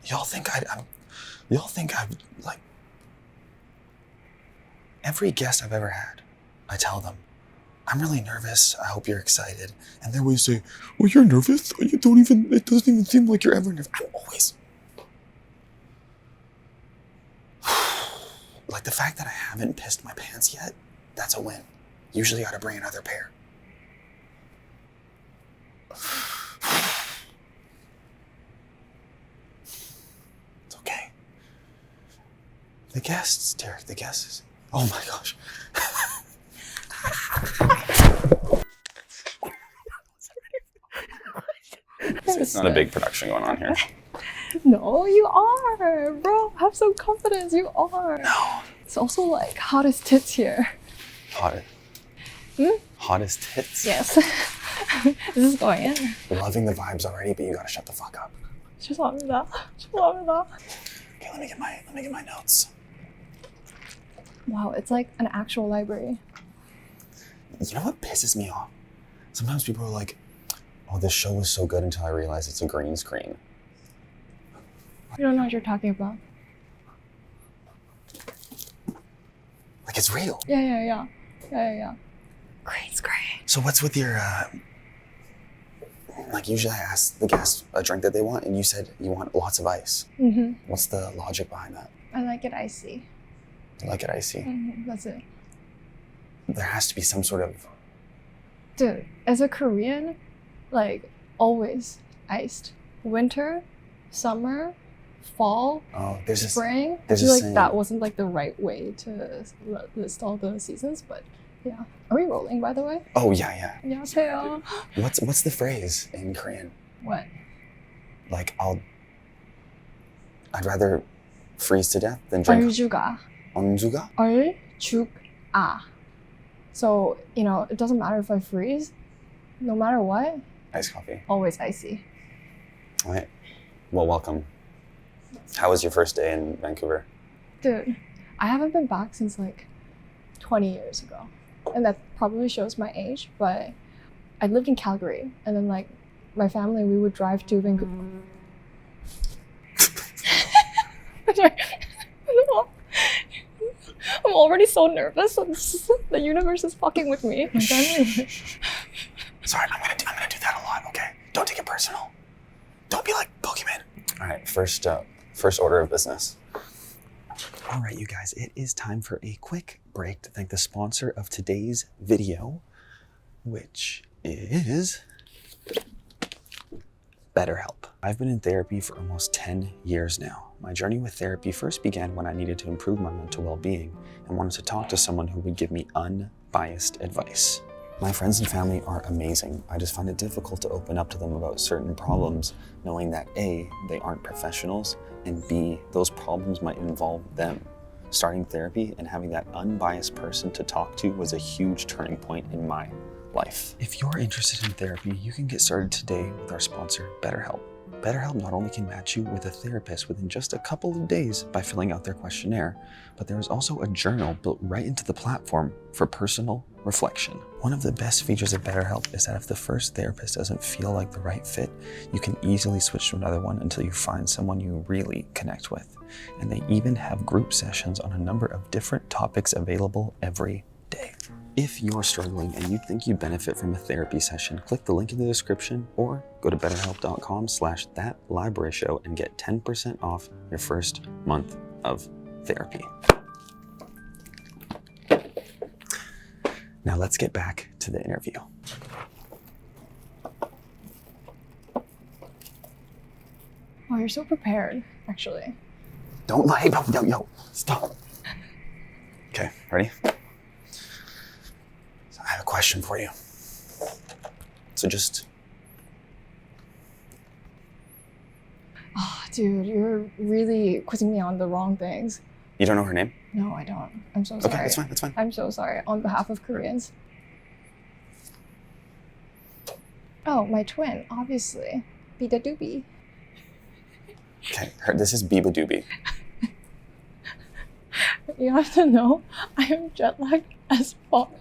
Y'all think I've, like, every guest I've ever had, I tell them, I'm really nervous, I hope you're excited. And they always say, well, you're nervous? It doesn't even seem like you're ever nervous. I'm always. Like, the fact that I haven't pissed my pants yet, that's a win. Usually I gotta bring another pair. It's okay. The guests, Derek, the guests. Oh my gosh. It's not a big production going on here. No, you are, bro. Have some confidence. You are. No. It's also like hottest tits here. Hottest tits? Yes. This is going in. Loving the vibes already, but you gotta shut the fuck up. 죄송합니다. 죄송합니다. Okay, let me get my notes. Wow, it's like an actual library. You know what pisses me off? Sometimes people are like, oh, this show was so good until I realized it's a green screen. You don't know what you're talking about. Like, it's real. Yeah. Green screen. So what's with your, like, usually I ask the guests a drink that they want, and you said you want lots of ice. Mm-hmm. What's the logic behind that? I like it icy. You like it icy? Mm-hmm. That's it. There has to be some sort of... Dude, as a Korean, like, always iced. Winter, summer, fall, Oh, there's this... spring. I there's feel a like saying. that wasn't like the right way to list all the seasons, but yeah. Are we rolling, by the way? Oh, yeah. 안녕하세요. What's the phrase in Korean? What? Like, I'd rather freeze to death than drink... 얼죽아. 언주가? 얼죽아. So, you know, it doesn't matter if I freeze. No matter what, Iced coffee. always icy. All right. Well, welcome. How was your first day in Vancouver? Dude, I haven't been back since like 20 years ago. And that probably shows my age, but I lived in Calgary. And then like my family, we would drive to Vancouver. I'm already so nervous. The universe is fucking with me. My family. Sorry, I'm gonna do that a lot, okay? Don't take it personal. Don't be like Pokemon. All right, first order of business. All right, you guys, it is time for a quick break to thank the sponsor of today's video, which is BetterHelp. I've been in therapy for almost 10 years now. My journey with therapy first began when I needed to improve my mental well-being and wanted to talk to someone who would give me unbiased advice. My friends and family are amazing. I just find it difficult to open up to them about certain problems, knowing that A, they aren't professionals, and B, those problems might involve them. Starting therapy and having that unbiased person to talk to was a huge turning point in my life. If you're interested in therapy, you can get started today with our sponsor, BetterHelp. BetterHelp not only can match you with a therapist within just a couple of days by filling out their questionnaire, but there is also a journal built right into the platform for personal reflection. One of the best features of BetterHelp is that if the first therapist doesn't feel like the right fit, you can easily switch to another one until you find someone you really connect with. And they even have group sessions on a number of different topics available every day. If you're struggling and you think you'd benefit from a therapy session, click the link in the description or go to betterhelp.com/thatlibraryshow and get 10% off your first month of therapy. Now let's get back to the interview. Wow, you're so prepared, actually. Don't lie. Yo, stop. Okay, ready? So I have a question for you. So just... Oh, dude, you're really quizzing me on the wrong things. You don't know her name? No, I don't. I'm so sorry. Okay, that's fine. I'm so sorry. On behalf of Koreans. Oh, my twin, obviously. Bida Doobie. Okay, this is Biba Doobie. You have to know, I am jet lagged as fuck,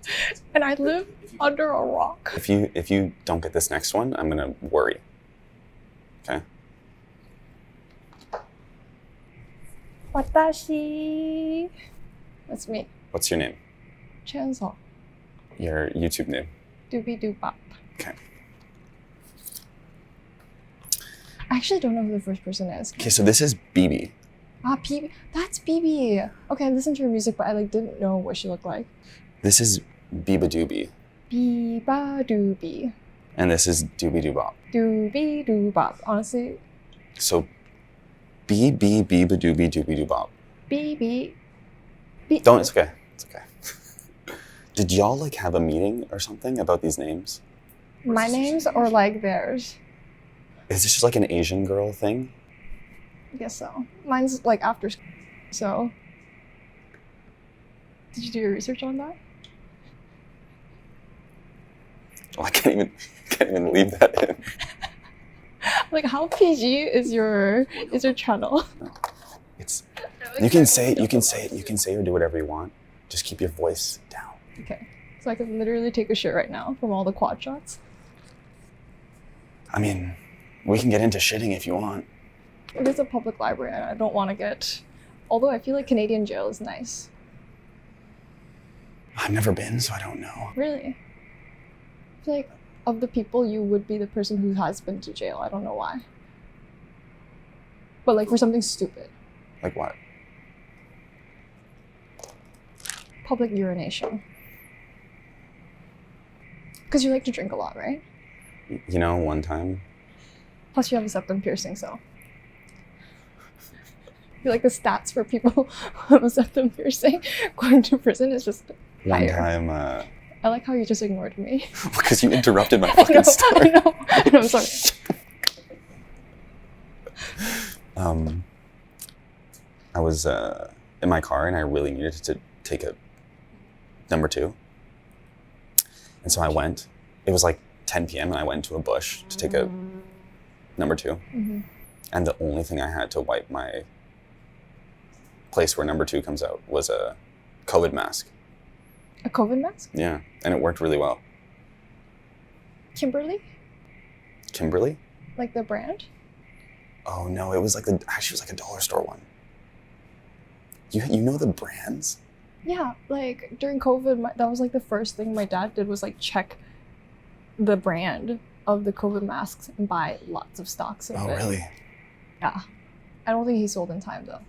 and I live under a rock. If you don't get this next one, I'm gonna worry. Okay? Watashi. That's me. What's your name? Chansol. Your YouTube name? Doobie Doobop. Okay. I actually don't know who the first person is. Okay, so this is BB. Ah, BB. That's BB. Okay, I listened to her music, but I didn't know what she looked like. This is Biba Doobie. Biba Doobie. And this is Doobie Doobop. Doobie Doobop. Honestly, So Biba Doobie Doobie Doobop. BB. Don't, it's okay. It's okay. Did y'all have a meeting or something about these names? My names or theirs? Is this just an Asian girl thing? I guess so. Mine's after school. So, did you do your research on that? Well, I can't even leave that in. How PG is your channel? It's you can say or do whatever you want. Just keep your voice down. Okay. So I can literally take a shit right now from all the quad shots. I mean, we can get into shitting if you want. It is a public library and I don't want to get... Although I feel like Canadian jail is nice. I've never been, so I don't know. Really? I feel like of the people, you would be the person who has been to jail. I don't know why. But for something stupid. Like what? Public urination. Because you like to drink a lot, right? You know, one time. Plus you have a septum piercing, so. I feel like the stats for people who have a septum piercing going to prison is just One higher. time, I like how you just ignored me. because you interrupted my fucking story. I know, I'm sorry. I was in my car and I really needed to take a number 2. And so I went. It was 10 p.m. and I went into a bush to take a number 2. Mm-hmm. And the only thing I had to wipe my place where number 2 comes out was a COVID mask. A COVID mask? Yeah, and it worked really well. Kimberly? Kimberly? Like the brand? Oh no, it was actually it was a dollar store one. You know the brands? Yeah, during COVID, that was the first thing my dad did was check the brand of the COVID masks and buy lots of stocks of it. Oh really? Yeah. I don't think he sold in time though.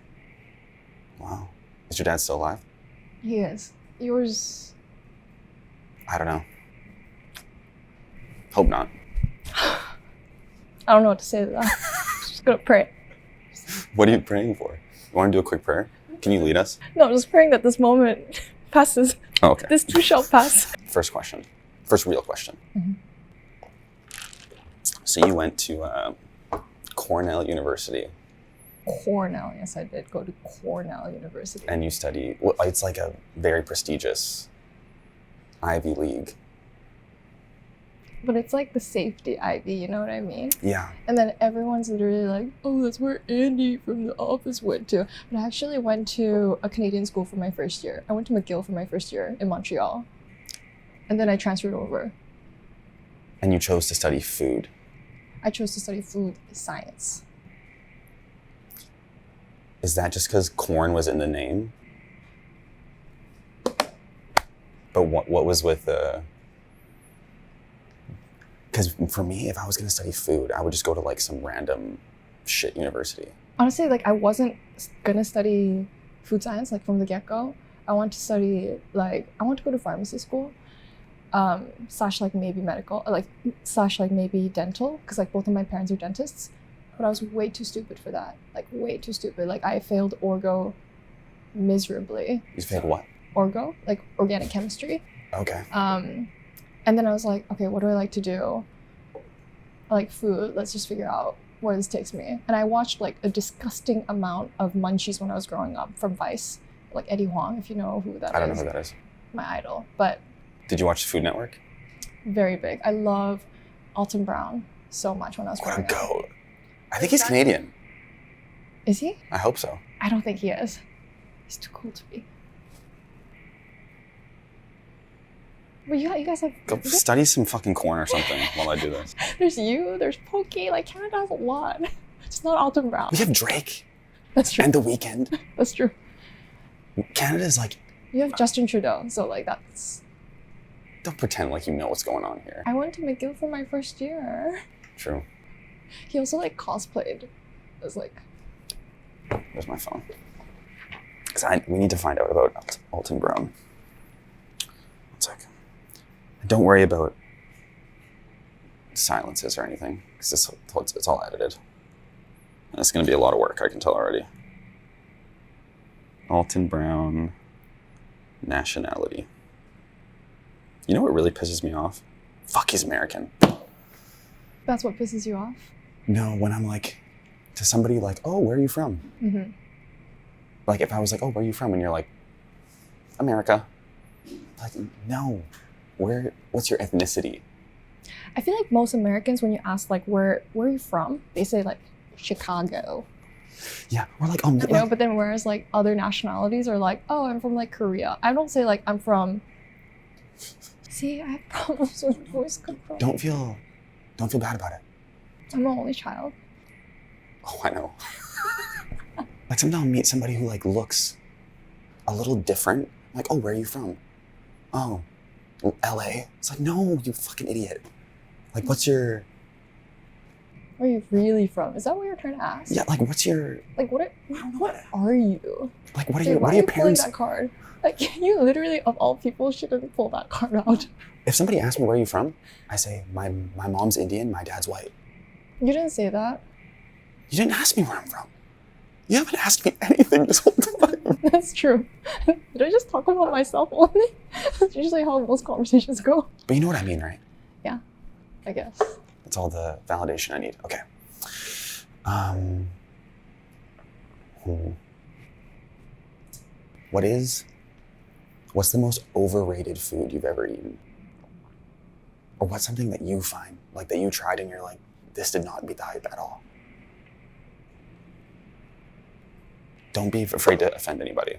Wow. Is your dad still alive? He is. Yours... I don't know. Hope not. I don't know what to say to that. Just gonna pray. What are you praying for? You want to do a quick prayer? Can you lead us? No, I'm just praying that this moment passes. Oh, okay. This too shall pass. First question. First real question. Mm-hmm. So you went to Cornell University. Cornell, yes, I did go to Cornell University. And you study, well, it's a very prestigious Ivy League. But it's the safety Ivy, you know what I mean? Yeah. And then everyone's literally oh, that's where Andy from The Office went to. But I actually went to a Canadian school for my first year. I went to McGill for my first year in Montreal. And then I transferred over. And you chose to study food. I chose to study food science. Is that just because corn was in the name? But what was with the... Because for me, if I was going to study food, I would just go to some random shit university. Honestly, I wasn't gonna study food science from the get-go. I want to study I want to go to pharmacy school, slash maybe medical, slash maybe dental, because both of my parents are dentists. But I was way too stupid for that. Way too stupid. I failed orgo miserably. You failed what? Orgo, organic chemistry. Okay. And then I was okay, what do I like to do? I like food. Let's just figure out where this takes me. And I watched a disgusting amount of Munchies when I was growing up from Vice. Eddie Huang, if you know who that is. I don't know who that is. My idol. But Did you watch Food Network? very big. I love Alton Brown so much when I was growing up. Go. I think he's Canadian. Is he? I hope so. I don't think he is. He's too cool to be. But you guys have... Go study some fucking corn or something while I do this. There's you, there's Pokey. Canada has a lot. It's not Alton Brown. We have Drake. That's true. and The Weeknd. That's true. Canada's like, You have Justin Trudeau, so like that's. don't pretend like you know what's going on here. I went to McGill for my first year. True. He also like cosplayed as like. Where's my phone? Because we need to find out about Alton Brown. 1 second. Don't worry about silences or anything, because it's all edited. And it's going to be a lot of work, I can tell already. Alton Brown, nationality. You know what really pisses me off? Fuck, he's American. That's what pisses you off. No, when I'm like, to somebody like, oh, where are you from? Mm-hmm. Like if I was like, oh, where are you from? And you're like, America. Like, no. What's your ethnicity? I feel like most Americans, when you ask like where are you from, they say like Chicago. Yeah, or like, oh, You know, but then whereas like other nationalities are like, oh, I'm from like Korea. I don't say like I'm from. See, I have problems with voice control. don't feel bad about it. I'm the only child. Oh, I know. Like sometimes I'll meet somebody who like looks a little different. I'm like, oh, where are you from? Oh, LA. It's like, no, you fucking idiot. Like, what's your? Where are you really from? Is that what you're trying to ask? Yeah, like, what's your? Like, what are you? Like, what are Dude, your? why What are are your you pulling parents? that card? Like, you literally, of all people, shouldn't pull that card out. If somebody asks me where are you from, I say my mom's Indian, my dad's white. You didn't say that. You didn't ask me where I'm from. You haven't asked me anything this whole time. That's true. Did I just talk about myself only? That's usually how most conversations go. But you know what I mean, right? Yeah, I guess. That's all the validation I need. Okay. What's the most overrated food you've ever eaten? Or what's something that you find, like that you tried and you're like, this did not beat the hype at all? Don't be afraid to offend anybody.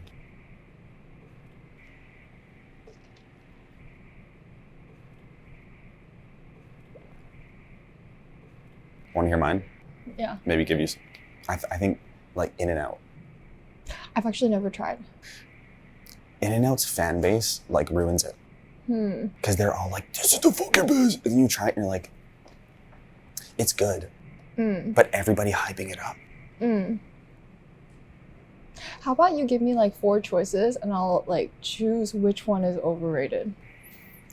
Want to hear mine? Yeah. Maybe give you, I think like In-N-Out. I've actually never tried. In-N-Out's fan base like ruins it. Hmm. Because they're all like, this is the fucking best. And then you try it and you're like, it's good. Mm. But everybody hyping it up. Mm. How about you give me like 4 choices and I'll like choose which one is overrated.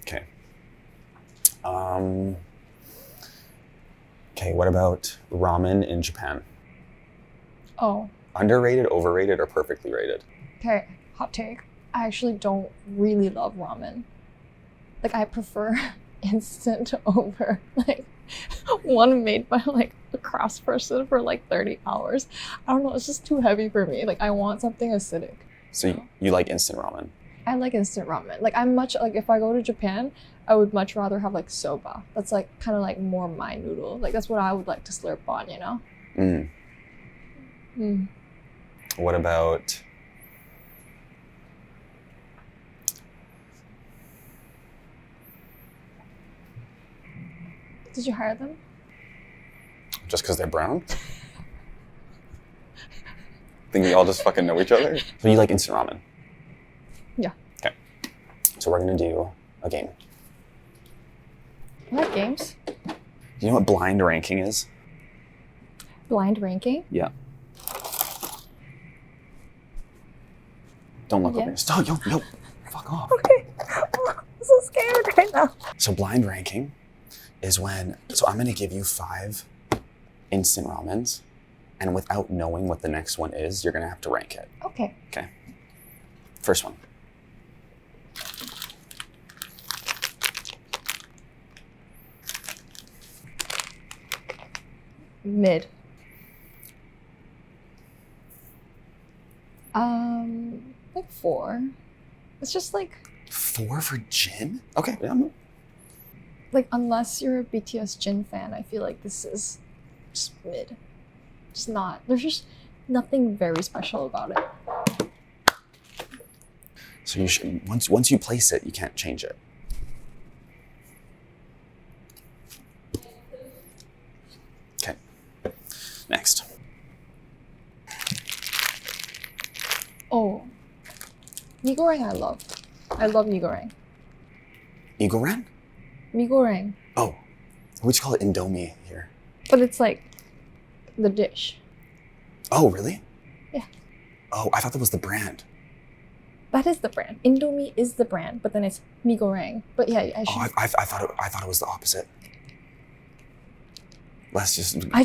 Okay. Okay, what about ramen in Japan? Oh, Underrated, overrated, or perfectly rated? okay. Hot take. I actually don't really love ramen. Like I prefer instant over like one made by like a craftsperson for like 30 hours. I don't know, it's just too heavy for me. Like I want something acidic. So you like instant ramen? I like instant ramen. Like I'm much like if I go to Japan, I would much rather have like soba. That's like kind of like more my noodle. Like that's what I would like to slurp on, you know? Mm. Mm. What about Did you hire them? just because they're brown? Think we all just fucking know each other? So you like instant ramen? Yeah. Okay. So we're gonna do a game. I like games. Do you know what blind ranking is? Blind ranking. Yeah. Don't look Yeah. over here. Stop, yo, fuck off. Okay. I'm so scared right now. So blind ranking is when, so I'm gonna give you 5 instant ramens, and without knowing what the next one is, you're gonna have to rank it. Okay. Okay. First one. Mid. Like 4. It's just like 4 for gin? Okay, yeah, unless you're a BTS Jin fan, I feel like this is just mid. Just not. There's just nothing very special about it. So you should, once you place it, you can't change it. Okay. Next. Mee goreng I love. I love mee goreng. Mee goreng? Mee goreng. Oh, we just call it Indomie here. But it's like the dish. Oh, really? Yeah. Oh, I thought that was the brand. That is the brand. Indomie is the brand, but then it's mee goreng. But yeah, I should. Oh, I thought it was the opposite. Let's just. I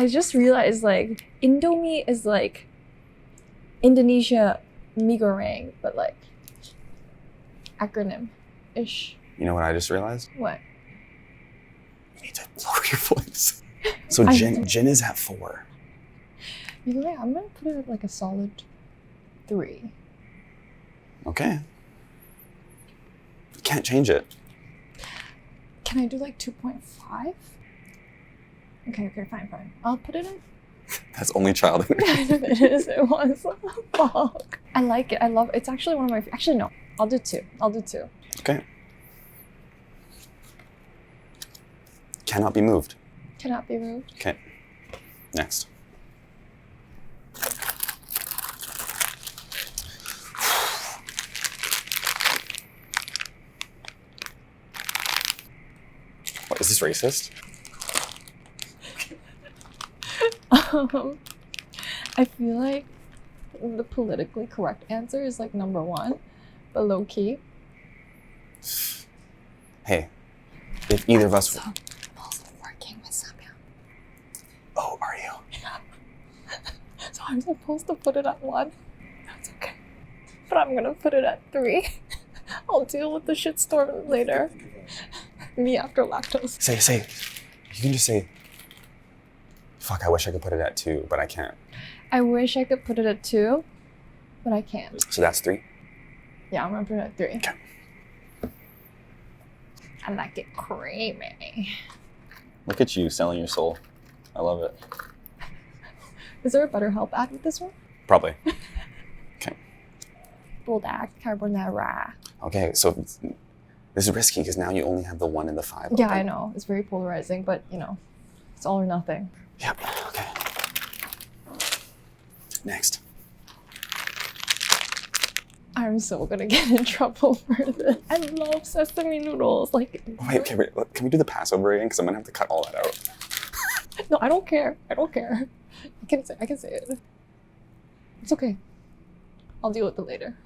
just realized like Indomie is like Indonesia mee goreng, but like acronym-ish. You know what I just realized? What? You need to lower your voice. So gin is at 4. Mee goreng, I'm gonna put it at like a solid 3. Okay. You can't change it. Can I do like 2.5? Okay, fine. I'll put it in. That's only child energy. It was. Fuck. I like it. I love it. It's actually one of my. Actually, no. I'll do 2. Okay. Cannot be moved. Cannot be moved. Okay. Next. What, is this racist? I feel like the politically correct answer is like number 1, but low key. Hey, if either of us. So, I'm also working with Samyang. Oh, are you? Yeah. So I'm supposed to put it at 1. That's okay. But I'm gonna put it at 3. I'll deal with the shitstorm later. Me after lactose. Say. You can just say, fuck, I wish I could put it at 2, but I can't. I wish I could put it at 2, but I can't. So that's 3? Yeah, I'm gonna put it at 3. Okay. I like it creamy. Look at you selling your soul. I love it. Is there a BetterHelp ad with this one? Probably. Okay. Buldak carbonara. Okay, so this is risky because now you only have the 1 and the 5. Yeah, open. I know. It's very polarizing, but you know, it's all or nothing. Yep. Okay. Next. I'm so gonna get in trouble for this. I love sesame noodles. Like, Wait, can we do the Passover again? Because I'm gonna have to cut all that out. no, I don't care. I can say it. It's okay. I'll deal with it later.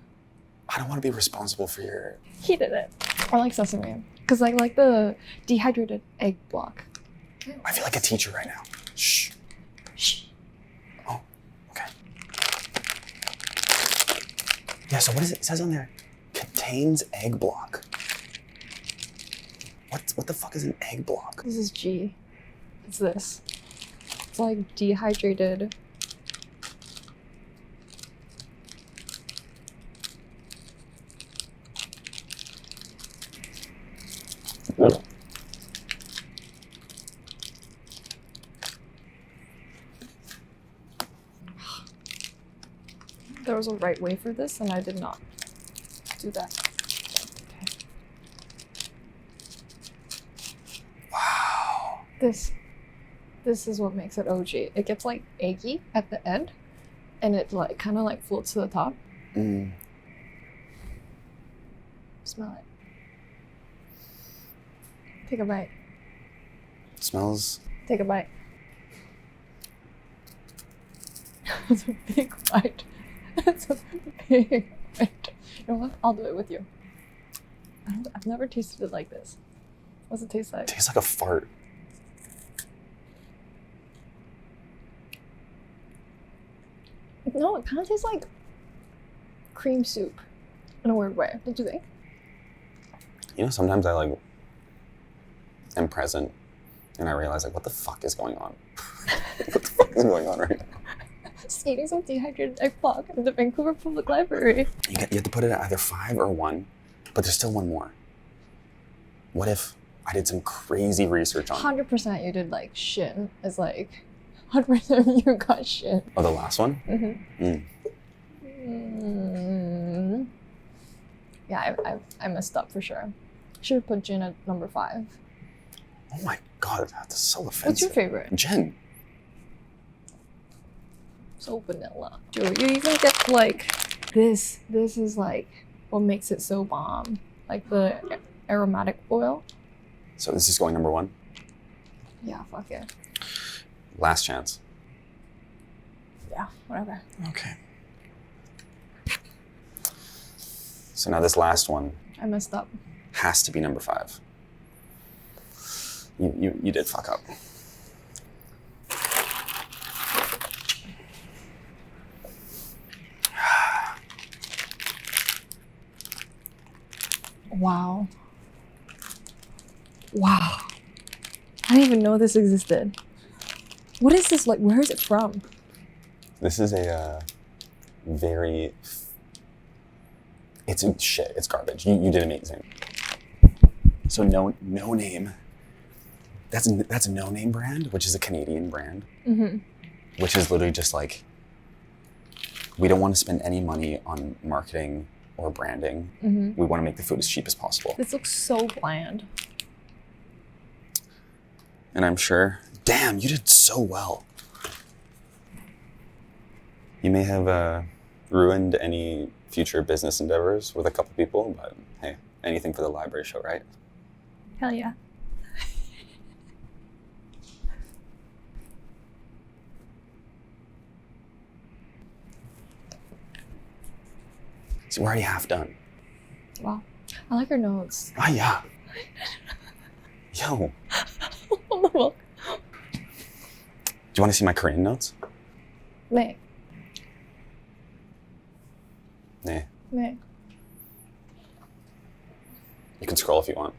I don't want to be responsible for your. He did it. I like sesame because I like the dehydrated egg block. I feel like a teacher right now. Shh. Shh. Oh, okay. Yeah, so what is it? It says on there, contains egg block. What the fuck is an egg block? This is G. It's this. It's like dehydrated. There was a right way for this, and I did not do that. Okay. Wow. This is what makes it OG. It gets like eggy at the end, and it like kind of like floats to the top. Mm. Smell it. Take a bite. It smells. Take a bite. It's a big bite. It's a big bite. You know what? I'll do it with you. I've never tasted it like this. What's it taste like? It tastes like a fart. No, it kind of tastes like cream soup in a weird way. Don't you think? You know, sometimes I like am present and I realize like, what the fuck is going on? What the fuck is going on right now? Just eating some dehydrated egg block at the Vancouver Public Library. You have to put it at either 5 or 1, but there's still one more. What if I did some crazy research on 100% you did like shit. It's like 100% you got shit. Oh, the last one? Mm-hmm. Yeah, I messed up for sure. Should have put gin at number 5. Oh my god, that's so offensive. What's your favorite? Gin. So vanilla. Dude, you even get like this is like what makes it so bomb. Like the aromatic oil. So this is going number 1? Yeah, fuck it. Last chance. Yeah, whatever. Okay. So now this last one I messed up. has to be number 5. You did fuck up. Wow. Wow. I didn't even know this existed. What is this like? Where is it from? This is a very... It's shit. It's garbage. You did amazing. So no name. That's a no name brand, which is a Canadian brand, which is literally just like, we don't want to spend any money on marketing or branding. We want to make the food as cheap as possible. This looks so bland. And I'm sure, damn, you did so well. You may have ruined any future business endeavors with a couple people, but hey, anything for the library show, right? Hell yeah. So we're already half done. Wow. I like your notes. Ah, yeah. Yo, Well, do you want to see my Korean notes? 네. Nah. 네. You can scroll if you want.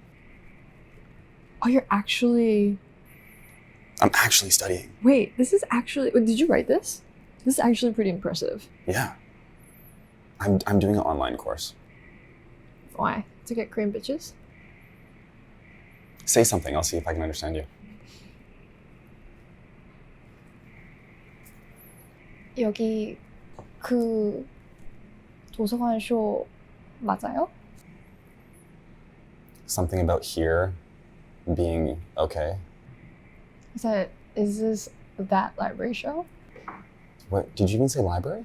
Oh, you're actually... I'm actually studying. Wait, this is actually... Wait, did you write this? This is actually pretty impressive. Yeah. I'm doing an online course. Why? To get Korean bitches? Say something, I'll see if I can understand you. 여기 그 도서관 쇼 맞아요? Something about here being okay. Is this that library show? What, did you even say library?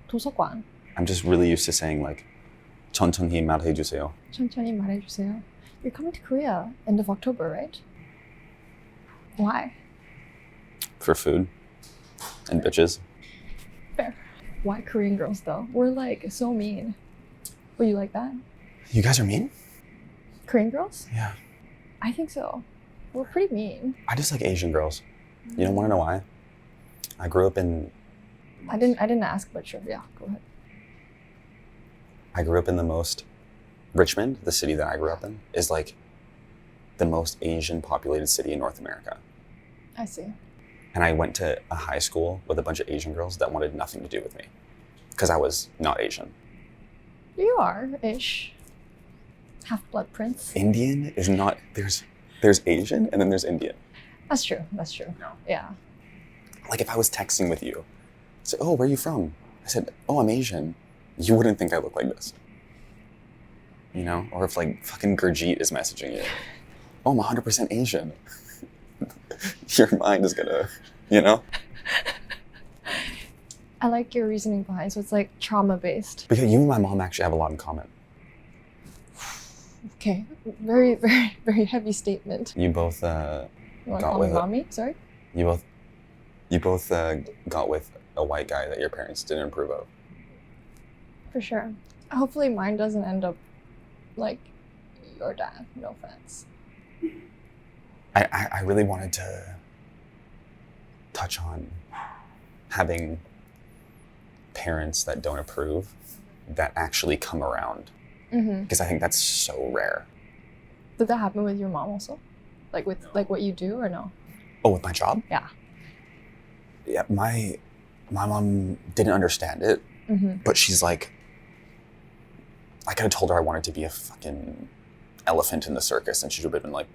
도서관. I'm just really used to saying like, 천천히 말해주세요. 천천히 말해주세요. You're coming to Korea end of October, right? Why? For food and bitches. Fair. Why Korean girls though? We're like so mean. Would you like that? You guys are mean? Korean girls? Yeah. I think so. We're pretty mean. I just like Asian girls. You don't want to know why? I grew up in I didn't ask, but sure. Yeah, go ahead. I grew up in the most, Richmond, the city that I grew up in, is like the most Asian populated city in North America. I see. And I went to a high school with a bunch of Asian girls that wanted nothing to do with me because I was not Asian. You are ish. Half-blood prince. Indian is not, there's Asian and then there's Indian. That's true. That's true. No. Yeah. Like if I was texting with you, I said, oh, where are you from? I said, oh, I'm Asian. You wouldn't think I look like this. You know? Or if like fucking Gurjeet is messaging you, oh, I'm 100% Asian. Your mind is gonna, you know? I like your reasoning behind, so it's like trauma-based. Because you and my mom actually have a lot in common. Okay. Very, very, very heavy statement. You both You want to got call me with it. mommy? Sorry? You both got with a white guy that your parents didn't approve of. For sure. Hopefully mine doesn't end up like your dad. No offense. I really wanted to touch on having parents that don't approve that actually come around. Because I think that's so rare. Did that happen with your mom also? Like with like what you do or no? Oh, with my job? Yeah. Yeah, my mom didn't understand it, but she's like, I could have told her I wanted to be a fucking elephant in the circus, and she would have been like,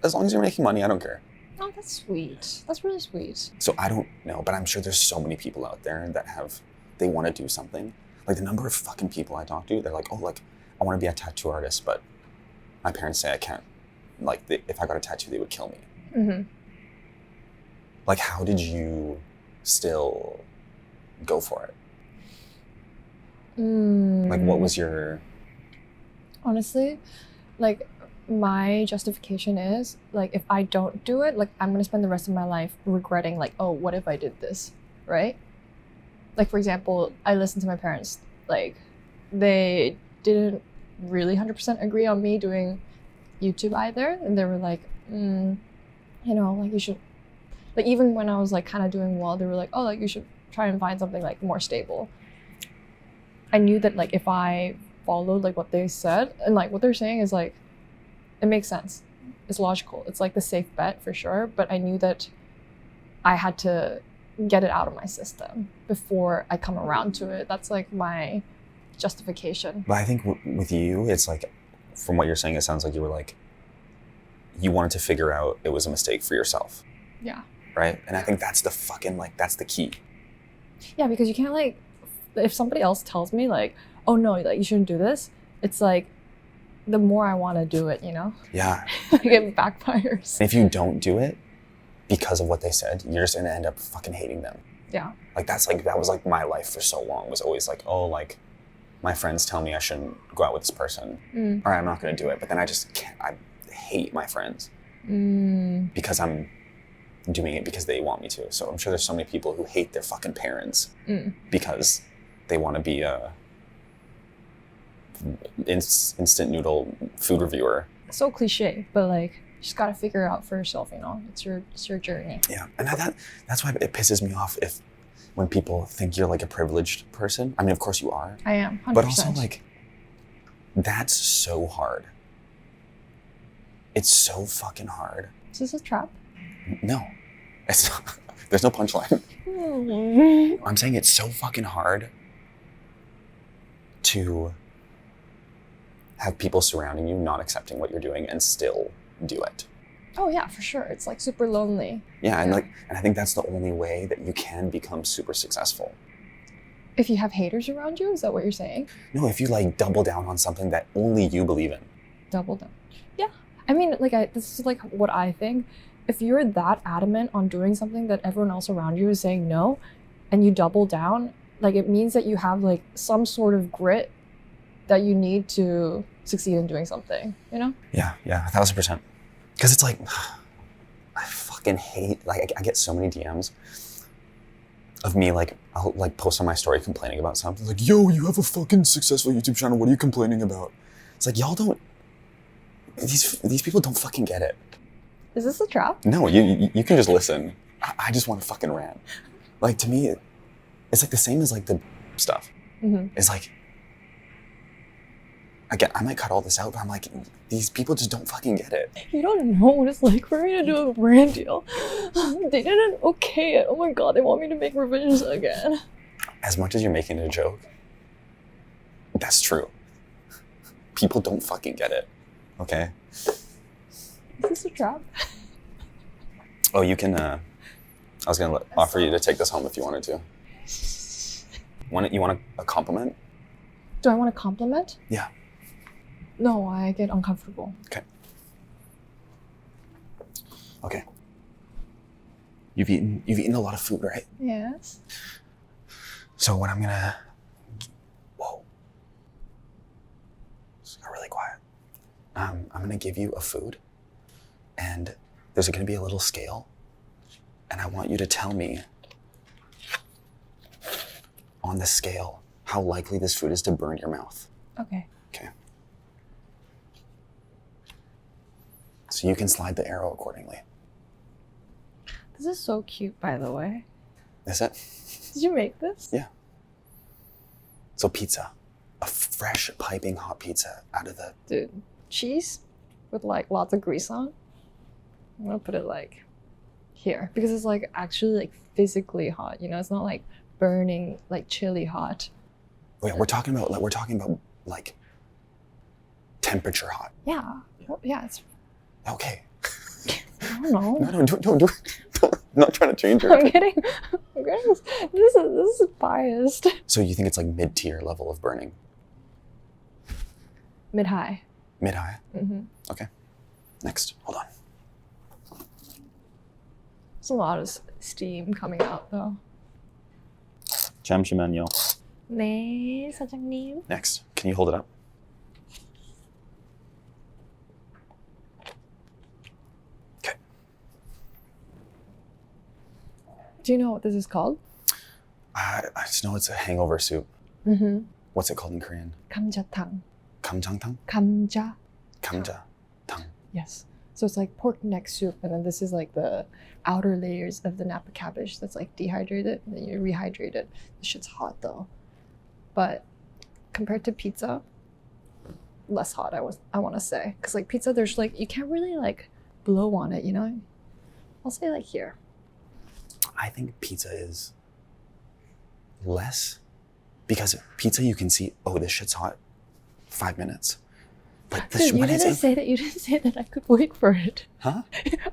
as long as you're making money, I don't care. Oh, that's sweet. That's really sweet. So I don't know, but I'm sure there's so many people out there that they want to do something. Like the number of fucking people I talk to, they're like, oh, like, I want to be a tattoo artist, but my parents say I can't. Like, if I got a tattoo, they would kill me. Like, how did you still go for it? Like, what was your... Honestly, like, my justification is, like, if I don't do it, like, I'm gonna spend the rest of my life regretting, like, oh, what if I did this, right? Like, for example, I listened to my parents, like, they didn't really 100% agree on me doing YouTube either, and they were like, you know, like, you should, like, even when I was, like, kind of doing well, they were like, oh, like, you should try and find something, like, more stable. I knew that, like, if I followed, like, what they said, and, like, what they're saying is, like, it makes sense. It's logical. It's, like, the safe bet for sure, but I knew that I had to get it out of my system before I come around to it. That's, like, my justification. But I think with you, it's like, from what you're saying, it sounds like you were like, you wanted to figure out it was a mistake for yourself. Yeah. Right? And I think that's the fucking, like, that's the key. Yeah, because you can't, like, if somebody else tells me, like, oh no, like, you shouldn't do this, it's like, the more I want to do it, you know? Yeah. Like, it backfires. And if you don't do it because of what they said, you're just gonna end up fucking hating them. Yeah. Like, that was like my life for so long, was always like, oh, like, my friends tell me I shouldn't go out with this person. All right, I'm not gonna do it. But then I just can't, I hate my friends because I'm doing it because they want me to. So I'm sure there's so many people who hate their fucking parents because they want to be a instant noodle food reviewer. So cliche, but, like, you just gotta figure it out for yourself, you know? It's your journey. Yeah, and that's why it pisses me off when people think you're, like, a privileged person. I mean, of course you are. I am, 100%. But also, like, that's so hard. It's so fucking hard. Is this a trap? No. It's not, there's no punchline. I'm saying it's so fucking hard to have people surrounding you not accepting what you're doing and still do it. Oh yeah, for sure. It's, like, super lonely. Yeah, and I think that's the only way that you can become super successful. If you have haters around you, is that what you're saying? No, if you, like, double down on something that only you believe in. Double down. Yeah. I mean, like, this is, like, what I think. If you're that adamant on doing something that everyone else around you is saying no, and you double down, like, it means that you have, like, some sort of grit that you need to succeed in doing something, you know? Yeah, 1000%. Because it's like, I fucking hate, like, I get so many DMs of me, like, I'll, like, post on my story complaining about something. Like, yo, you have a fucking successful YouTube channel. What are you complaining about? It's like, y'all don't, these people don't fucking get it. Is this a trap? No, you can just listen. I just want to fucking rant. Like, to me, it's like the same as, like, the stuff. It's like, again, I might cut all this out, but I'm like, these people just don't fucking get it. You don't know what it's like for me to do a brand deal. They didn't okay it. Oh my god, they want me to make revisions again. As much as you're making it a joke, that's true. People don't fucking get it, okay? Is this a trap? Oh, you can, I was gonna offer you to take this home if you wanted to. You want a compliment? Do I want a compliment? Yeah. No, I get uncomfortable. Okay. You've eaten a lot of food, right? Yes. So what I'm gonna, whoa. It's got really quiet. I'm gonna give you a food, and there's gonna be a little scale, and I want you to tell me on the scale how likely this food is to burn your mouth. Okay. Okay. So you can slide the arrow accordingly. This is so cute, by the way. Is it? Did you make this? Yeah. So pizza, a fresh piping hot pizza out of the... Dude, cheese with, like, lots of grease on. I'm gonna put it, like, here because it's, like, actually, like, physically hot, you know? It's not, like, burning, like, chili hot. Oh yeah, we're talking about like temperature hot. Yeah. Well, yeah, it's... Okay. I don't know. No, don't do it. I'm not trying to change it. I'm getting this is biased. So you think it's like mid-tier level of burning? Mid-high. Mid-high? Okay. Next, hold on. There's a lot of steam coming out though. 잠시만요. 네, 사장님. Next, can you hold it up? Okay. Do you know what this is called? I just know it's a hangover soup. Mm-hmm. What's it called in Korean? 감자탕. Kamjangtang? 감자. Kamja. Tang. Yes. So it's like pork neck soup, and then this is like the outer layers of the Napa cabbage that's like dehydrated, and then you rehydrate it. This shit's hot though. But compared to pizza, less hot, I want to say. Because like pizza, there's like, you can't really like blow on it, you know? I'll say like here. I think pizza is less because pizza you can see, oh, this shit's hot. 5 minutes. But Dude, you didn't say that I could wait for it. Huh?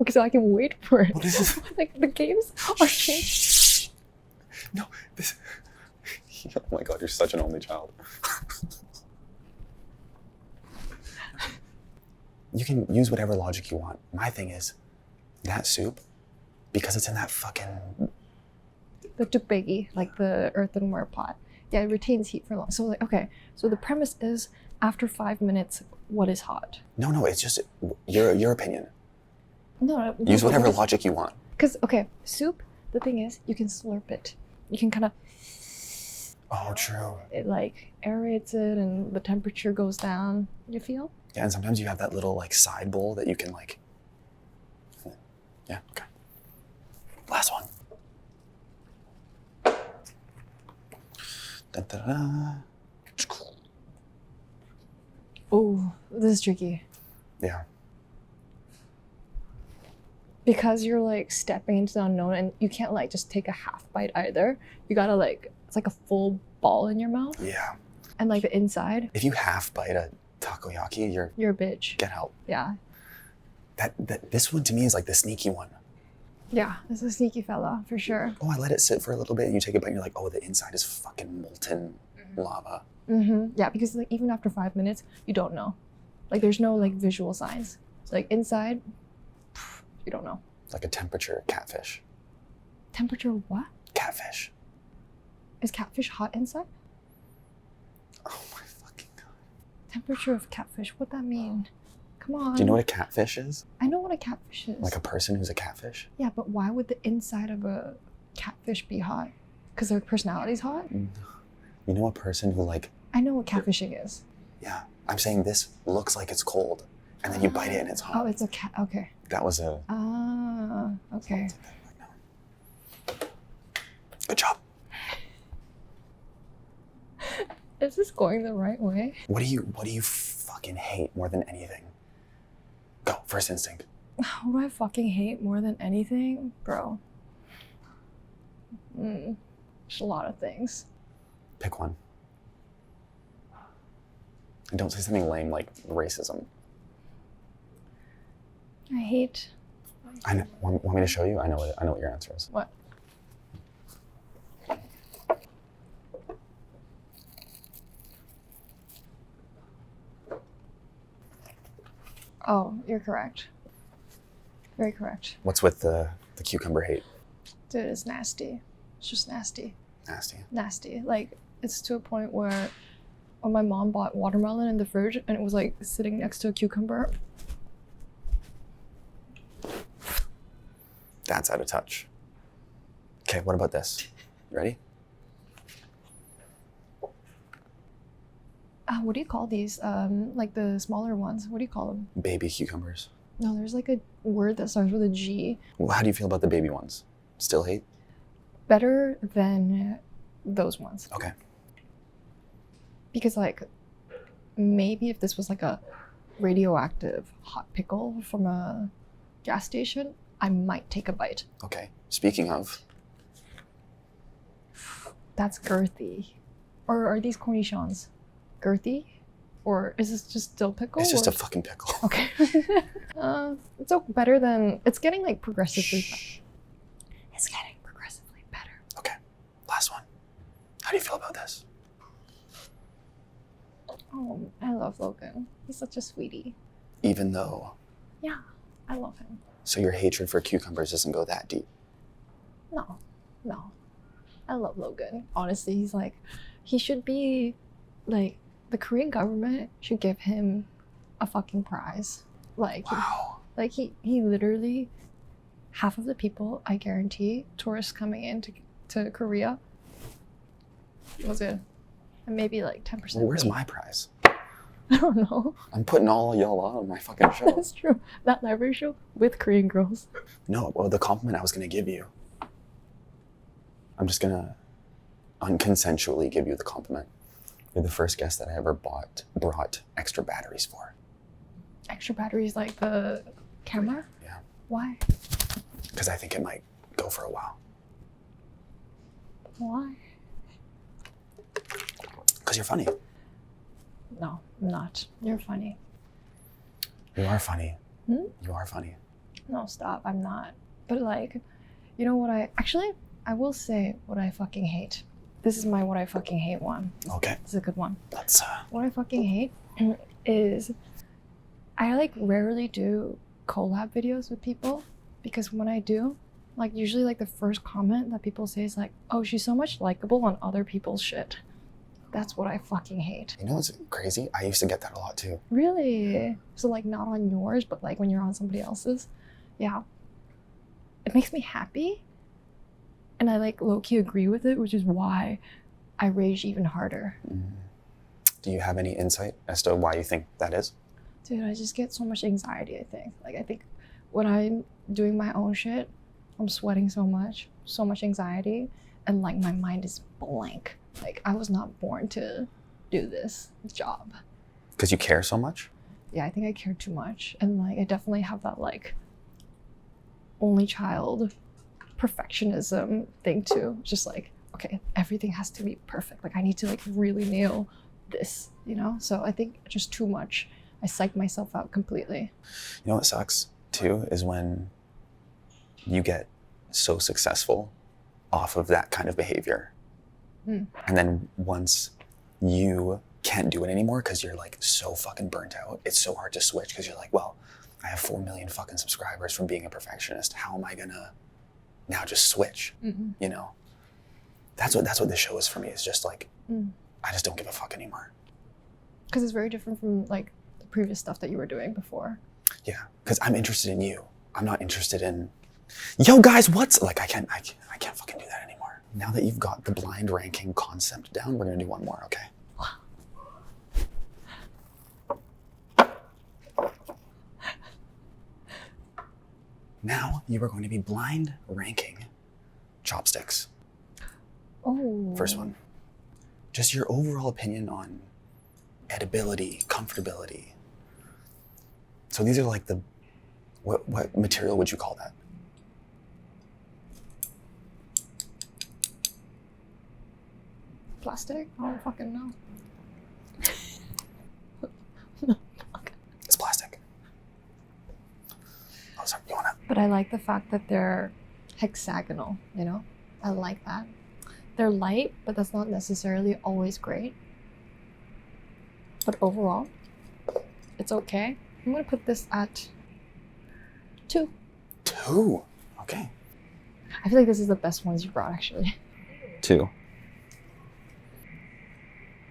Okay, so I can wait for it. What is this? Like the games are changed. No, this. Oh my god, you're such an only child. You can use whatever logic you want. My thing is, that soup, because it's in that fucking. The tteokbokki, like the earthenware pot. Yeah, it retains heat for long. So like, okay, so the premise is after 5 minutes, what is hot? No, it's just your opinion. No. Use whatever logic you want. Because, okay, soup, the thing is, you can slurp it. You can kind of, Oh, true. it like aerates it and the temperature goes down. You feel? Yeah, and sometimes you have that little like side bowl that you can like. Yeah, okay. Last one. Da-da-da. Oh, this is tricky. Yeah. Because you're like stepping into the unknown and you can't like just take a half bite either. You gotta like, it's like a full ball in your mouth. Yeah. And like the inside, If you half bite a takoyaki, you're a bitch. get help. Yeah. This one to me is like the sneaky one. Yeah, it's a sneaky fella for sure. Oh, I let it sit for a little bit and you take a bite and you're like, oh, the inside is fucking molten lava. Mm-hmm. Yeah, because like even after 5 minutes, you don't know. Like there's no like visual signs. So, like inside, you don't know. Like a temperature catfish. Temperature what? Catfish. Is catfish hot inside? Oh my fucking god. Temperature of catfish, what'd that mean? Come on. Do you know what a catfish is? I know what a catfish is. Like a person who's a catfish? Yeah, but why would the inside of a catfish be hot? Because their personality's hot? You know a person who like, I know what catfishing is. yeah, I'm saying this looks like it's cold and then you bite it and it's hot. Oh, it's a cat. Okay. That was a. Ah, okay. Good job. Is this going the right way? What do you fucking hate more than anything? Go, first instinct. What do I fucking hate more than anything? Bro. There's a lot of things. Pick one. And don't say something lame like racism. I hate... I know, want me to show you? I know what your answer is. What? Oh, you're correct. Very correct. What's with the cucumber hate? Dude, it's nasty. It's just nasty. Nasty. Nasty. Like, it's to a point where when my mom bought watermelon in the fridge and it was like sitting next to a cucumber. That's out of touch. Okay, what about this? You ready? What do you call these? Like the smaller ones. What do you call them? Baby cucumbers. No, there's like a word that starts with a G. Well, how do you feel about the baby ones? Still hate? Better than those ones. Okay. Because like, maybe if this was like a radioactive hot pickle from a gas station, I might take a bite. Okay. Speaking of, That's girthy. Or are these cornichons girthy? Or is this just dill pickle? it's just or... a fucking pickle. Okay. It's better than... It's getting like progressively... It's getting progressively better. Okay. Last one. How do you feel about this? Oh, I love Logan. He's such a sweetie. Even though, Yeah, I love him. so your hatred for cucumbers doesn't go that deep. No. I love Logan. Honestly, he's like, He should be, like, the Korean government should give him a fucking prize. Like, Wow. like he literally, half of the people, I guarantee, tourists coming into to Korea, was it? And maybe like 10%. Well, where's my prize? I don't know. I'm putting all y'all on my fucking show. That's true. That library show with Korean girls. No, well, the compliment I was gonna give you. I'm just gonna unconsensually give you the compliment. You're the first guest that I ever brought extra batteries for. Extra batteries, like the camera? Yeah. Why? Because I think it might go for a while. Why? Because you're funny. No, I'm not. You're funny. You are funny. Hmm? You are funny. No, stop. I'm not. But like, you know what I will say what I fucking hate. This is my what I fucking hate one. Okay. It's a good one. Let's What I fucking hate is I like rarely do collab videos with people, because when I do, like usually like the first comment that people say is like, oh, she's so much likable on other people's shit. That's what I fucking hate. You know what's crazy? I used to get that a lot too. Really? So like not on yours, but like when you're on somebody else's? Yeah. It makes me happy. And I like low-key agree with it, which is why I rage even harder. Do you have any insight as to why you think that is? Dude, I just get so much anxiety, I think. Like, I think when I'm doing my own shit, I'm sweating so much anxiety, and like my mind is blank. Like, I was not born to do this job. Because you care so much? Yeah, I think I care too much. And like, I definitely have that like only child perfectionism thing too. Just like, okay, everything has to be perfect. Like, I need to like really nail this, you know? So I think just too much. I psych myself out completely. You know what sucks too is when you get so successful off of that kind of behavior. And then once you can't do it anymore because you're like so fucking burnt out, it's so hard to switch because you're like, well, I have 4 million fucking subscribers from being a perfectionist. How am I gonna now just switch? You know? That's what this show is for me. It's just like, I just don't give a fuck anymore. Because it's very different from like the previous stuff that you were doing before. Yeah, because I'm interested in you. I'm not interested in, yo guys, what's like? I can't fucking do that anymore. Now that you've got the blind ranking concept down, we're gonna do one more, okay? Now you are going to be blind ranking chopsticks. Oh. First one. Just your overall opinion on edibility, comfortability. So these are like the, what material would you call that? Plastic? I don't fucking know. It's plastic. Oh, sorry, you wanna? But I like the fact that they're hexagonal, you know? I like that. They're light, but that's not necessarily always great. But overall, it's okay. I'm gonna put this at 2. 2. Okay. I feel like this is the best ones you brought, actually. 2.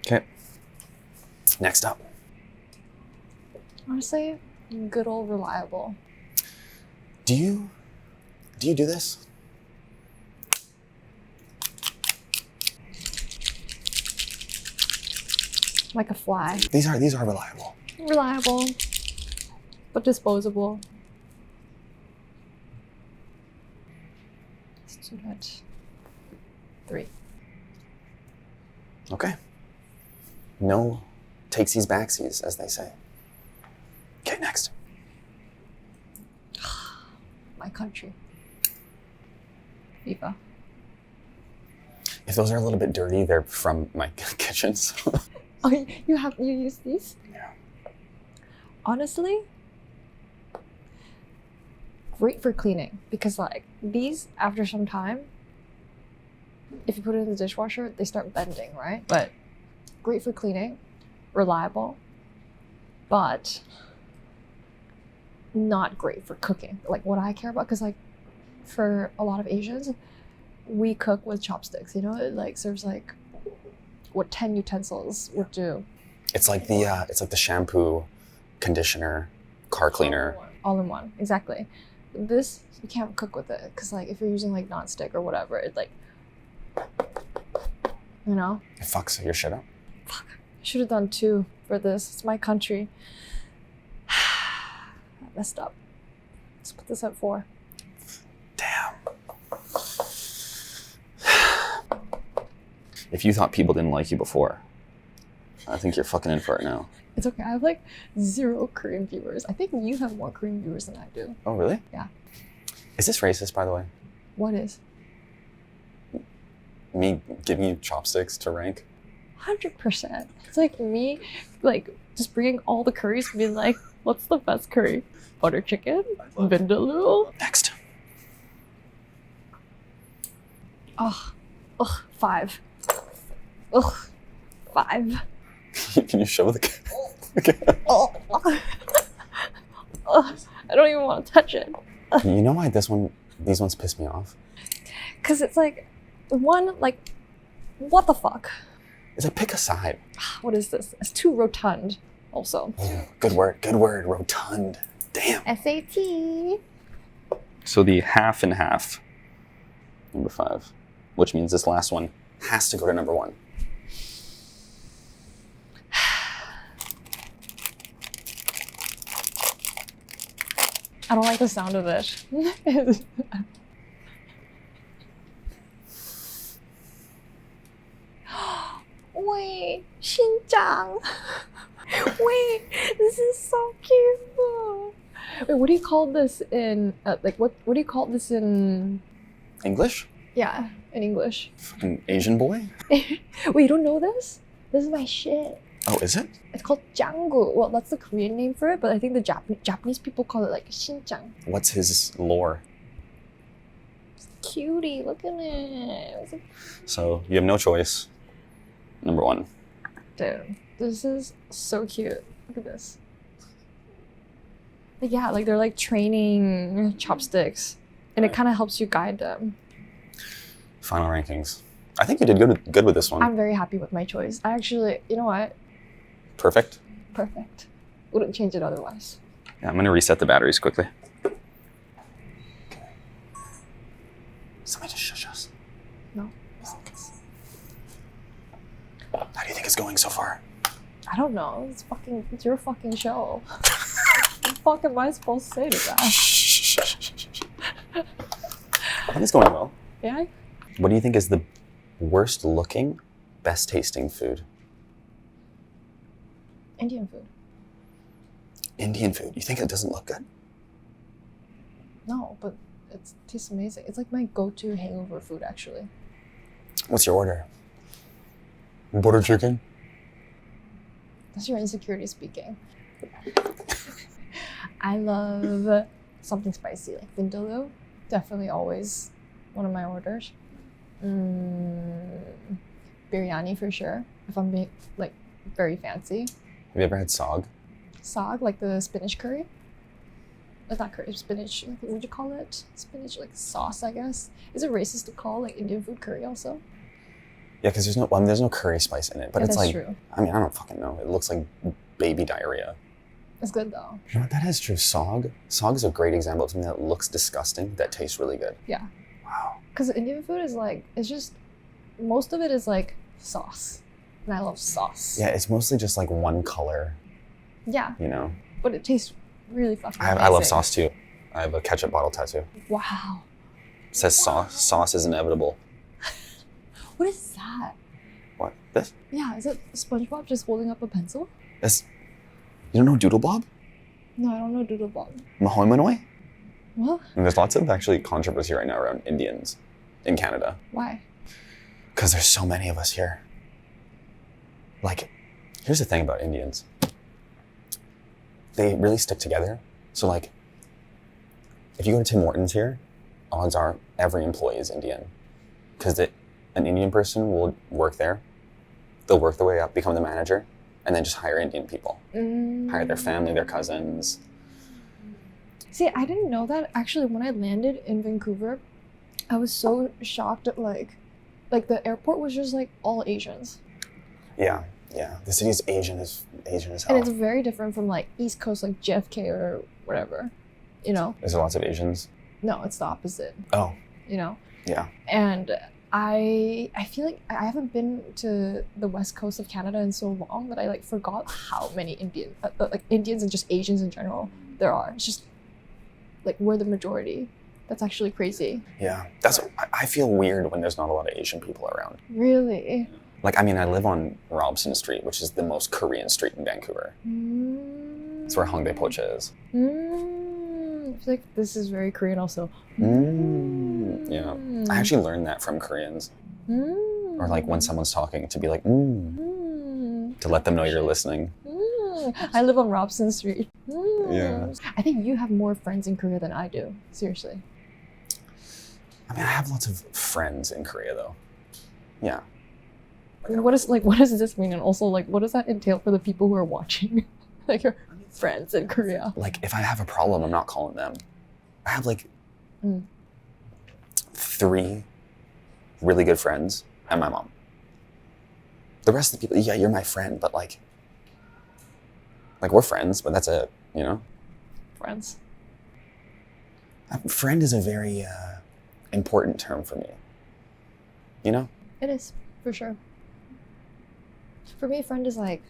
Okay. Next up. Honestly, good old reliable. Do you do this? Like a fly. These are reliable. Reliable, but disposable. Let's do that. 3. Okay. No takesies backsies, as they say. Okay, next. My country. Viva. If those are a little bit dirty, they're from my kitchen. So. Oh, you use these? Yeah. Honestly, great for cleaning, because like these, after some time, if you put it in the dishwasher, they start bending, right? But great for cleaning, reliable, but not great for cooking. Like what I care about, because like for a lot of Asians, we cook with chopsticks, you know? It like serves like what 10 utensils would do. It's like the shampoo, conditioner, car cleaner. All in one, exactly. This, you can't cook with it because like if you're using like nonstick or whatever, it like, you know? It fucks your shit up. Fuck, I should have done 2 for this. It's my country. I messed up. Let's put this at 4. Damn. If you thought people didn't like you before, I think you're fucking in for it now. It's okay. I have like 0 Korean viewers. I think you have more Korean viewers than I do. Oh, really? Yeah. Is this racist, by the way? What is? Me giving you chopsticks to rank? 100%. It's like me, like just bringing all the curries and being like, what's the best curry? Butter chicken? Vindaloo? Next. Ugh. Ugh. 5. Ugh. 5. Can you show the... Oh. Ugh. I don't even want to touch it. You know why these ones piss me off? Because it's like, one, like, what the fuck? It's like, pick a side. What is this? It's too rotund, also. Oh, good word, rotund. Damn. SAT. So the half and half, number 5, which means this last one has to go to number 1. I don't like the sound of it. Wait, Xinjiang. Wait, this is so cute. Wait, what do you call this in what do you call this in? English? Yeah, in English. Fucking Asian boy? Wait, you don't know this? This is my shit. Oh, is it? It's called Jianggu. Well, that's the Korean name for it, but I think the Japanese people call it like Xinjiang. What's his lore? Cutie, look at it. So you have no choice. Number 1. Dude, this is so cute. Look at this. Like, yeah, like they're like training chopsticks, and it kind of helps you guide them. Final rankings. I think you did good with this one. I'm very happy with my choice. I actually, you know what? Perfect. Perfect. Wouldn't change it otherwise. Yeah, I'm gonna reset the batteries quickly. Somebody just shush us. No. How do you think it's going so far? I don't know. It's your fucking show. What the fuck am I supposed to say to that? I think it's going well. Yeah? What do you think is the worst looking, best tasting food? Indian food. Indian food. You think it doesn't look good? No, but it tastes amazing. It's like my go-to hangover food, actually. What's your order? Butter chicken? That's your insecurity speaking. I love something spicy, like vindaloo. Definitely always one of my orders. Biryani for sure, if I'm being like very fancy. Have you ever had sog? Sag, like the spinach curry. It's not curry, spinach. What would you call it? Spinach, like sauce, I guess. Is it racist to call like Indian food curry also? Yeah, because there's no curry spice in it, but Yeah, it's that's like, true. I mean, I don't fucking know. It looks like baby diarrhea. It's good though. You know what? That is true. Sog is a great example of something that looks disgusting that tastes really good. Yeah. Wow. Because Indian food is like, it's just, most of it is like sauce. And I love sauce. Yeah, it's mostly just like one color, Yeah, you know. but it tastes really fucking I love amazing. sauce too. I have a ketchup bottle tattoo. Wow. It says sauce is inevitable. What is that? What? This? Yeah, is it SpongeBob just holding up a pencil? This? You don't know Doodle Bob? No, I don't know Doodle Bob. Mahoi? What? And there's lots of actually controversy right now around Indians in Canada. Why? Because there's so many of us here. Like, here's the thing about Indians. They really stick together. So like, if you go to Tim Hortons here, odds are every employee is Indian. Because an Indian person will work there. They'll work their way up, become the manager, and then just hire Indian people. Hire their family, their cousins. See, I didn't know that. Actually, when I landed in Vancouver, I was so shocked at like the airport was just like all Asians. Yeah, yeah. The city's Asian as And hell. it's very different from like East Coast, like JFK or whatever. You know? There's lots of Asians. No, it's the opposite. Oh, You know? yeah. And I feel like I haven't been to the west coast of Canada in so long that I like forgot how many Indians and just Asians in general there are. It's just like we're the majority. That's actually crazy. Yeah. I feel weird when there's not a lot of Asian people around. Really? Like, I mean, I live on Robson Street, which is the most Korean street in Vancouver. It's where Hongdae Pocha is. I feel like this is very Korean also. Yeah. I actually learned that from Koreans. Or like when someone's talking to be like, to let them know you're listening. I live on Robson Street. Yeah. I think you have more friends in Korea than I do. Seriously. I mean, I have lots of friends in Korea though. Yeah. I mean, what does this mean? And also, like, what does that entail for the people who are watching? Like, your friends in Korea. Like, if I have a problem, I'm not calling them. I have like 3 really good friends and my mom. The rest of the people, yeah, you're my friend, but like we're friends, but that's it, you know? Friends. Friend is a very important term for me. You know? It is, for sure. For me, friend is like,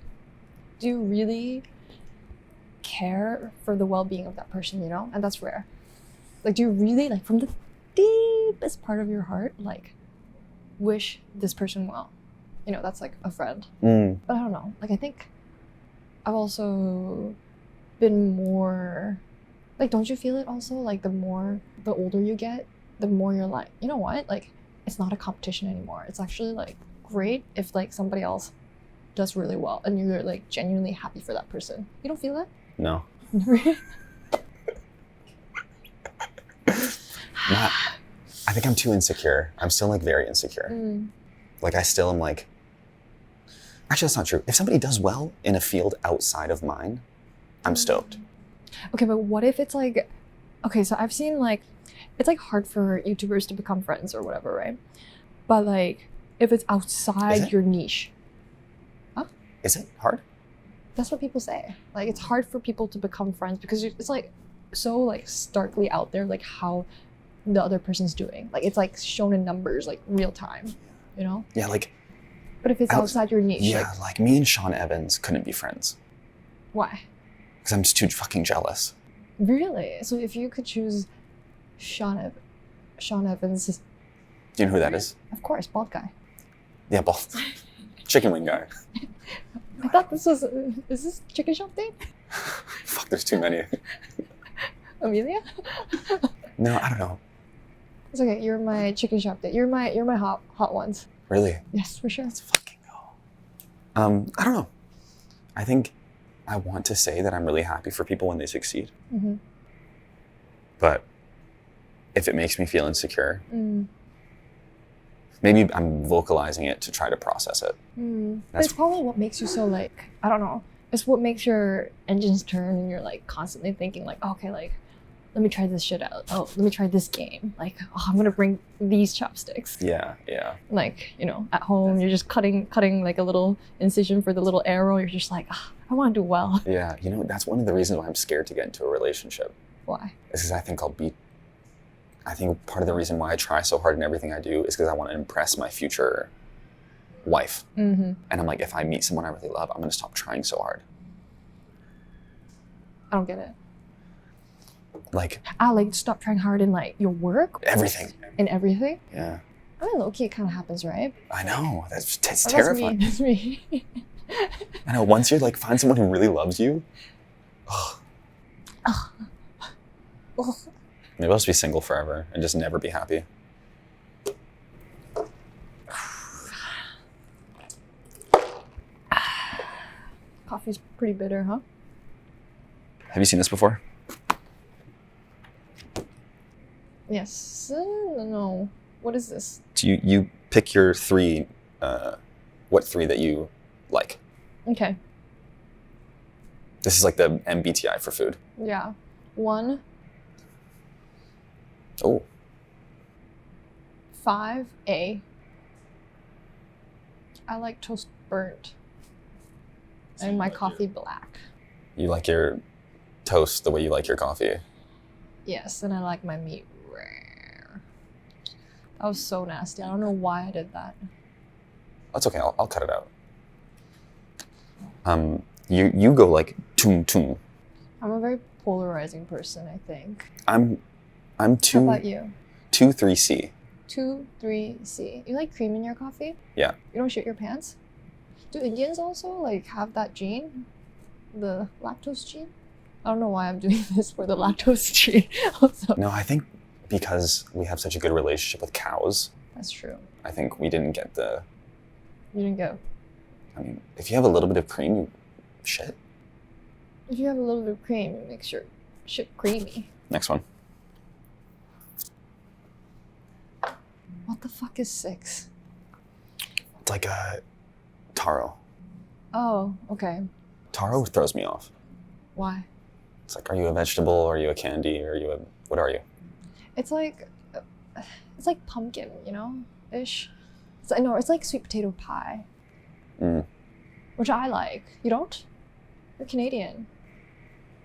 do you really care for the well-being of that person, you know? And that's rare. Like, do you really, like, from the deepest part of your heart, like, wish this person well? You know, that's like a friend. But I don't know. Like, I think I've also been more, like, don't you feel it also? Like, the older you get, the more you're like, you know what? Like, it's not a competition anymore. It's actually, like, great if, like, somebody else does really well and you're, like, genuinely happy for that person. You don't feel that? No. I think I'm too insecure. I'm still like very insecure. Like I still am like, actually that's not true. If somebody does well in a field outside of mine, I'm stoked. Okay, but what if it's like, okay, so I've seen like, it's like hard for YouTubers to become friends or whatever, right? But like, if it's outside your niche. Is it hard? That's what people say. Like, it's hard for people to become friends because it's like so like starkly out there, like how the other person's doing. Like, it's like shown in numbers, like real time, you know? Yeah, like. But if it's outside your niche, yeah, like me and Sean Evans couldn't be friends. Why? Because I'm just too fucking jealous. Really? So if you could choose Sean Evans, Do you know who that is? Of course, bald guy. Yeah, both. Chicken wing guy. I thought is this Chicken Shop thing? Fuck, there's too many. Amelia? No, I don't know. It's okay. You're my Chicken Shop date. You're my hot ones. Really? Yes, for sure. Let's fucking go. I don't know. I think I want to say that I'm really happy for people when they succeed. But if it makes me feel insecure, maybe I'm vocalizing it to try to process it. But it's probably what makes you so like, I don't know. It's what makes your engines turn and you're like constantly thinking like, okay, like, let me try this shit out. Oh, let me try this game. Like, oh, I'm gonna bring these chopsticks. Yeah. Like, you know, at home, you're just cutting like a little incision for the little arrow. You're just like, oh, I want to do well. Yeah, you know, that's one of the reasons why I'm scared to get into a relationship. Why? Is because I think part of the reason why I try so hard in everything I do is because I want to impress my future wife. And I'm like, if I meet someone I really love, I'm gonna stop trying so hard. I don't get it. Like stop trying hard in like your work? Everything. In everything? Yeah. I mean, low-key, it kind of happens, right? I know. That's terrifying. That's me. I know. Once you like find someone who really loves you, maybe I'll just be single forever and just never be happy. Coffee's pretty bitter, huh? Have you seen this before? Yes. No. What is this? So you pick your 3, what 3 that you like. Okay. This is like the MBTI for food. Yeah. 1. Oh. 5A. I like toast burnt. And my coffee black. You like your toast the way you like your coffee. Yes, and I like my meat rare. That was so nasty. I don't know why I did that. That's okay. I'll cut it out. You go like toom toom. I'm a very polarizing person, I think. I'm How 2 about you? 3C. 2, 3C. You like cream in your coffee? Yeah. You don't shit your pants? Do Indians also like have that gene? The lactose gene? I don't know why I'm doing this for the lactose gene. Also. No, I think because we have such a good relationship with cows, That's true. I think we didn't get the. You didn't go. I mean, if you have a little bit of cream, you shit. If you have a little bit of cream, it makes your shit creamy. Next one. What the fuck is 6? It's like a taro. Oh, okay. Taro throws me off. Why? It's like, are you a vegetable? Are you a candy? Are you a what are you? It's like pumpkin, you know, ish. It's like sweet potato pie, which I like. You don't? You're Canadian.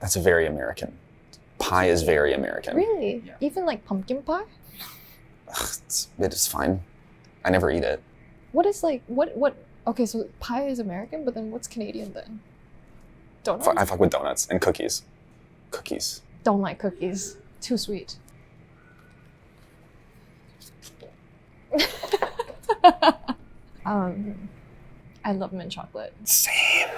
That's very American. Pie is very American. Really? Yeah. Even like pumpkin pie? Ugh, it's fine. I never eat it. What is like what? Okay, so pie is American, but then what's Canadian then? Donuts? I fuck with donuts and cookies. Cookies. Don't like cookies. Too sweet. I love mint chocolate. Same.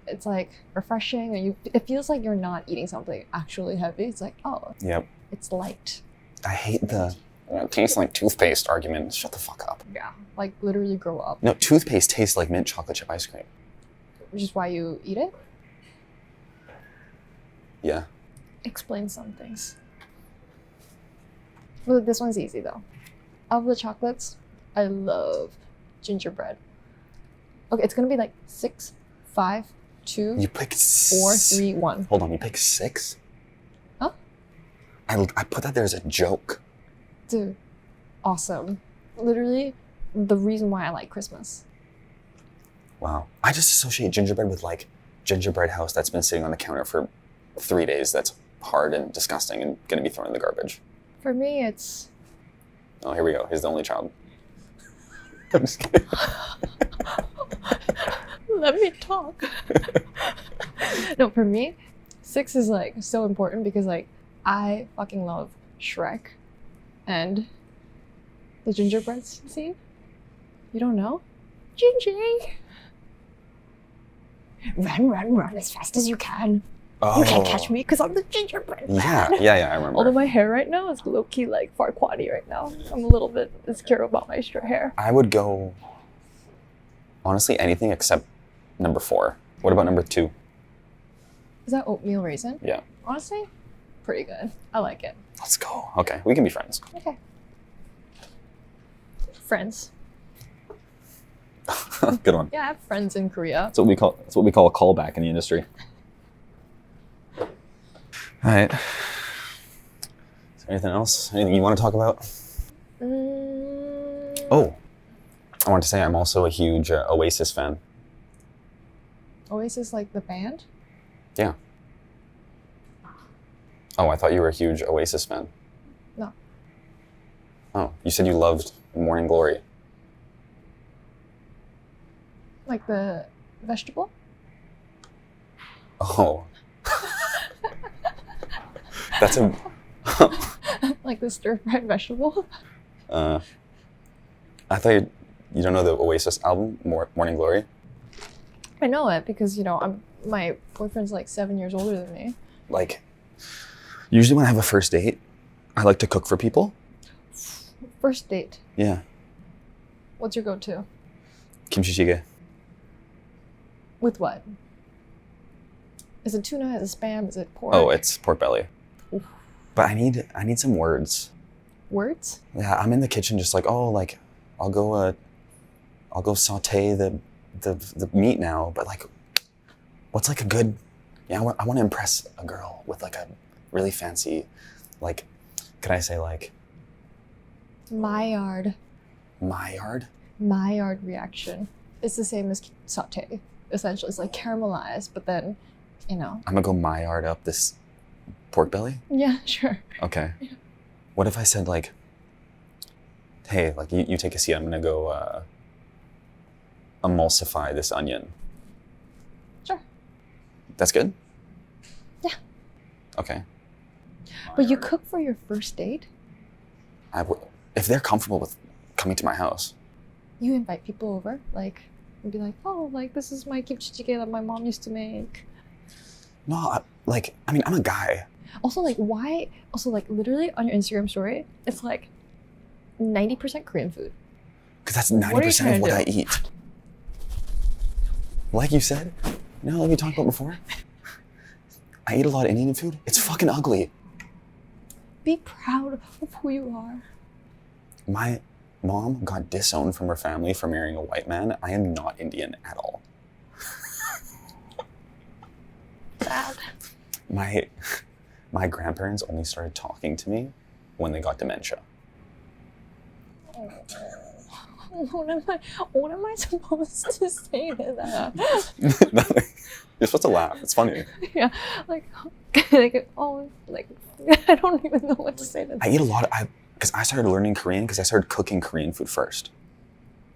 It's like refreshing, and it feels like you're not eating something actually heavy. It's like, oh, Yep. it's light. I hate the it tastes like toothpaste argument. Shut the fuck up. Yeah, like literally grow up, No, toothpaste tastes like mint chocolate chip ice cream. which is why you eat it. Yeah. Explain some things. Well, this one's easy though. Of the chocolates, I love gingerbread. Okay, it's gonna be like 6, 5, 2, You pick 4, 3, 1. Hold on, you pick 6? Huh? I put that there as a joke. Dude, awesome. Literally, the reason why I like Christmas. Wow. I just associate gingerbread with like gingerbread house that's been sitting on the counter for 3 days that's hard and disgusting and gonna be thrown in the garbage. For me, it's Oh, here we go. He's the only child. I'm just kidding. let me talk. No, for me, 6 is like so important because like I fucking love Shrek and the gingerbread scene. You don't know? Gingy! Run, run, run as fast as you can. Oh. You can't catch me because I'm the gingerbread man. Yeah, I remember. Although my hair right now is low-key like Farquaad right now. I'm a little bit insecure about my straight hair. I would go, honestly, anything except number 4. What about number 2? Is that oatmeal raisin? Yeah. Honestly, pretty good. I like it. Let's go. Okay, we can be friends. Okay. Friends. Good one. Yeah, I have friends in Korea. That's what we call a callback in the industry. All right. Is there anything else? Anything you want to talk about? Oh, I want to say I'm also a huge Oasis fan. Oasis, like the band? Yeah. Oh, I thought you were a huge Oasis fan. No. Oh, you said you loved Morning Glory. Like the vegetable? Oh. That's a... Like the stir-fried vegetable? I thought you don't know the Oasis album, Morning Glory? I know it because, you know, my boyfriend's like 7 years older than me. Like, usually when I have a first date, I like to cook for people. First date. Yeah. What's your go-to? Kimchi jjigae. With what? Is it tuna? Is it Spam? Is it pork? Oh, it's pork belly. Oof. But I need some words. Words? Yeah, I'm in the kitchen just like, oh, like, I'll go saute the meat now, but like, what's like a good, I want to impress a girl with like a really fancy, like, could I say like, Maillard. Maillard? Maillard reaction. It's the same as saute. Essentially, it's like caramelized, but then, you know. I'm gonna go Maillard up this pork belly? Yeah, sure. Okay. Yeah. What if I said like, hey, like you take a seat, I'm gonna go emulsify this onion. Sure. That's good? Yeah. Okay. But you cook for your first date? If they're comfortable with coming to my house. You invite people over, like, and be like, oh, like, this is my kimchi jjigae that my mom used to make. No, I'm a guy. Also, like, why? Also, like, literally on your Instagram story, it's like 90% Korean food. Because that's What are you 90% trying of to what do? I eat. Like you said, you know, like we talked about before, I eat a lot of Indian food. It's fucking ugly. Be proud of who you are. My mom got disowned from her family for marrying a white man. I am not Indian at all. Sad. My grandparents only started talking to me when they got dementia. What am I supposed to say to that? You're supposed to laugh. It's funny. Yeah, like I don't even know what to say to that. I eat a lot because I started learning Korean because I started cooking Korean food first.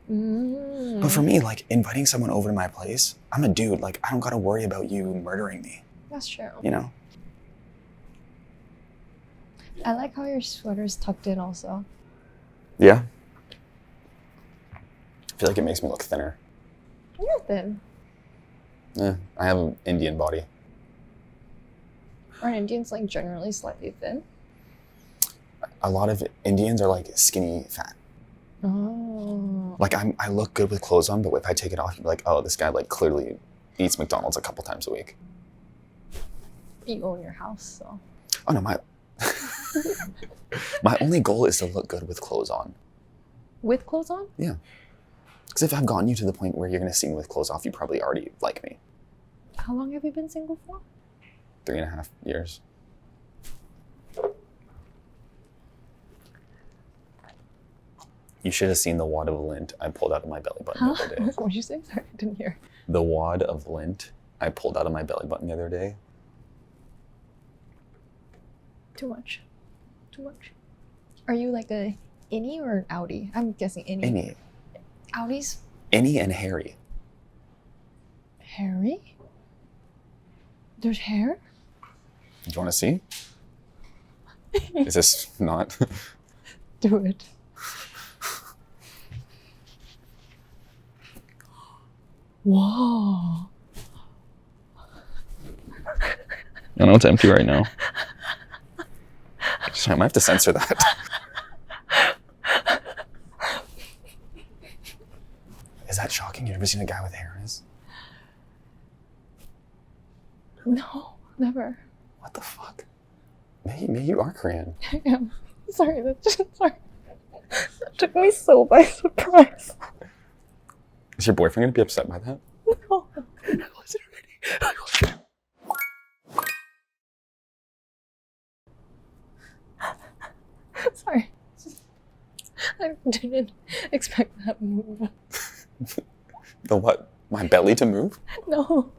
But for me, like inviting someone over to my place, I'm a dude. Like I don't gotta worry about you murdering me. That's true. You know? I like how your sweater's tucked in also. Yeah. I feel like it makes me look thinner. You're thin. Yeah, I have an Indian body. Aren't Indians like generally slightly thin? A lot of Indians are like skinny fat. Oh. Like I look good with clothes on, but if I take it off, you'd be like, oh, this guy like clearly eats McDonald's a couple times a week. You own your house, so. Oh no, my only goal is to look good with clothes on. With clothes on? Yeah. Because if I've gotten you to the point where you're gonna see me with clothes off, you probably already like me. How long have you been single for? 3.5 years. You should have seen the wad of lint I pulled out of my belly button the other day. What did you say? Sorry, I didn't hear. The wad of lint I pulled out of my belly button the other day. Too much. Too much. Are you like a innie or an outie? I'm guessing innie. Innie. Outies? Innie and hairy. Hairy? There's hair? Do you want to see? Is this not? Do it. Whoa. I know it's empty right now. I might have to censor that. Is that shocking? You've never seen a guy with hair in his? No, never. What the fuck? Maybe you are Korean. I am. Sorry, sorry. That took me so by surprise. Is your boyfriend gonna be upset by that? No. Sorry. I didn't expect that move. The what? My belly to move? No.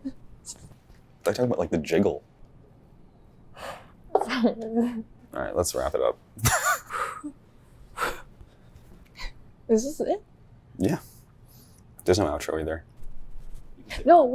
They're talking about like the jiggle. Sorry. All right, let's wrap it up. Is this it? Yeah. There's no outro either. No, wait.